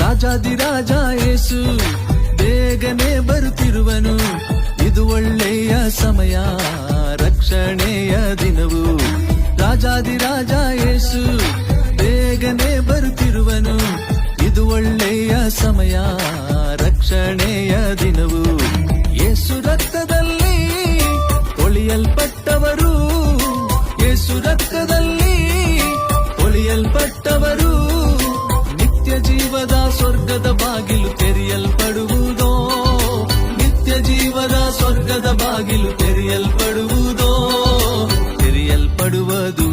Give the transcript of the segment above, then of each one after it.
ರಾಜಾದಿರಾಜ ಯೇಸು ಬೇಗನೆ ಬರುತ್ತಿರುವನು. ಇದು ಒಳ್ಳೆಯ ಸಮಯ, ರಕ್ಷಣೆಯ ದಿನವು. ರಾಜಾದಿರಾಜ ಯೇಸು ಬೇಗನೆ ಬರುತ್ತಿರುವನು. ಇದು ಒಳ್ಳೆಯ ಸಮಯ, ರಕ್ಷಣೆಯ ದಿನವು. ಯೇಸು ರಕ್ತದಲ್ಲಿ ತೊಳೆಯಲ್ಪಟ್ಟವರು, ಯೇಸು ರಕ್ತದಲ್ಲಿ ತೊಳೆಯಲ್ಪಟ್ಟವರು. ನಿತ್ಯ ಜೀವದ ಸ್ವರ್ಗದ ಬಾಗಿಲು ತೆರೆಯಲ್ಪಡುವುದೋ, ನಿತ್ಯ ಜೀವದ ಸ್ವರ್ಗದ ಬಾಗಿಲು ತೆರೆಯಲ್ಪಡುವುದೋ. ತೆರೆಯಲ್ಪಡುವುದು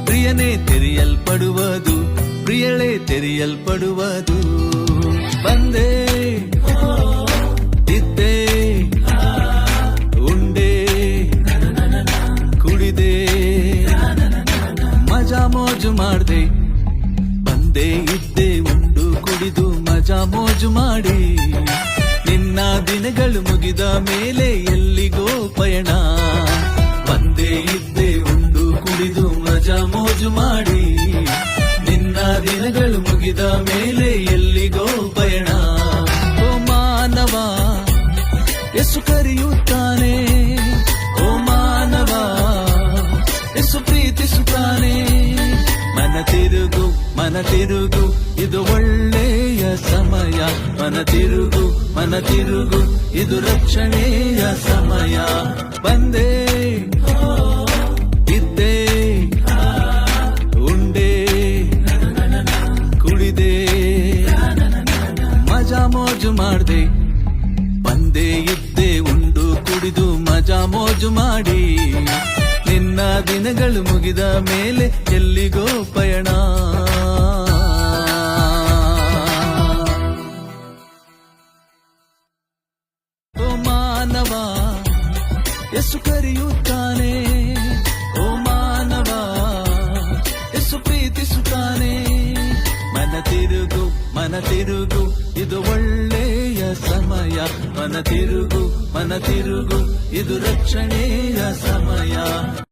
ಪ್ರಿಯನೇ, ತೆರೆಯಲ್ಪಡುವುದು ಪ್ರಿಯಳೇ, ತೆರೆಯಲ್ಪಡುವುದು. ಬಂದೆ ಇದ್ದೆ ಉಂಡೆ ಕುಡಿದೆ ಮಜಾ ಮೋಜು ಮಾಡ್ದೆ. ಬಂದೆ ಇದ್ದೆ ಉಂಡು ಕುಡಿದು ಮಜಾ ಮೋಜು ಮಾಡಿ. ನಿನ್ನ ದಿನಗಳು ಮುಗಿದ ಮೇಲೆ ಎಲ್ಲಿಗೋ ಪಯಣ. ಬಂದೆ ಇದ್ದೆ ಉಂಡು ಕುಡಿದು ಮಜಾ ಮೋಜು ಮಾಡಿ. ನಿನ್ನ ದಿನಗಳು ಮುಗಿದ ಮೇಲೆ ಎಲ್ಲಿಗೋ ಪಯಣ. ಓ ಮಾನವ ಯೇಸು ಕರೆಯುತ್ತಾನೆ, ಓ ಮಾನವ ಯೇಸು ಪ್ರೀತಿಸುತ್ತಾನೆ. ಮನ ತಿರುಗು, ಮನ ತಿರುಗು, ಇದು ಒಳ್ಳೆಯ ಸಮಯ. ಮನ ತಿರುಗು, ಮನ ತಿರುಗು, ಇದು ರಕ್ಷಣೆಯ ಸಮಯ. ಬಂದೆ ಇದ್ದೆ ಉಂಡೆ ಕುಡಿದೆ ಮಜಾ ಮೋಜು ಮಾಡ್ದೆ. ಬಂದೆ ಇದ್ದೆ ಉಂಡು ಕುಡಿದು ಮಜಾ ಮೋಜು ಮಾಡಿ. ನಿನ್ನ ದಿನಗಳು ಮುಗಿದ ಮೇಲೆ ಎಲ್ಲಿಗೋ ಪಯಣ. ಓ ಮಾನವ ಯೇಸು ಕರೆಯುತ್ತಾನೆ, ಓ ಮಾನವ ಯೇಸು ಪ್ರೀತಿಸುತ್ತಾನೆ. ಮನ ತಿರುಗು, ಮನ ತಿರುಗು, ಇದು ಒಳ್ಳೆಯ ಸಮಯ. ಮನ ತಿರುಗು, ಮನ ತಿರುಗು, ಇದು ರಕ್ಷಣೆಯ ಸಮಯ.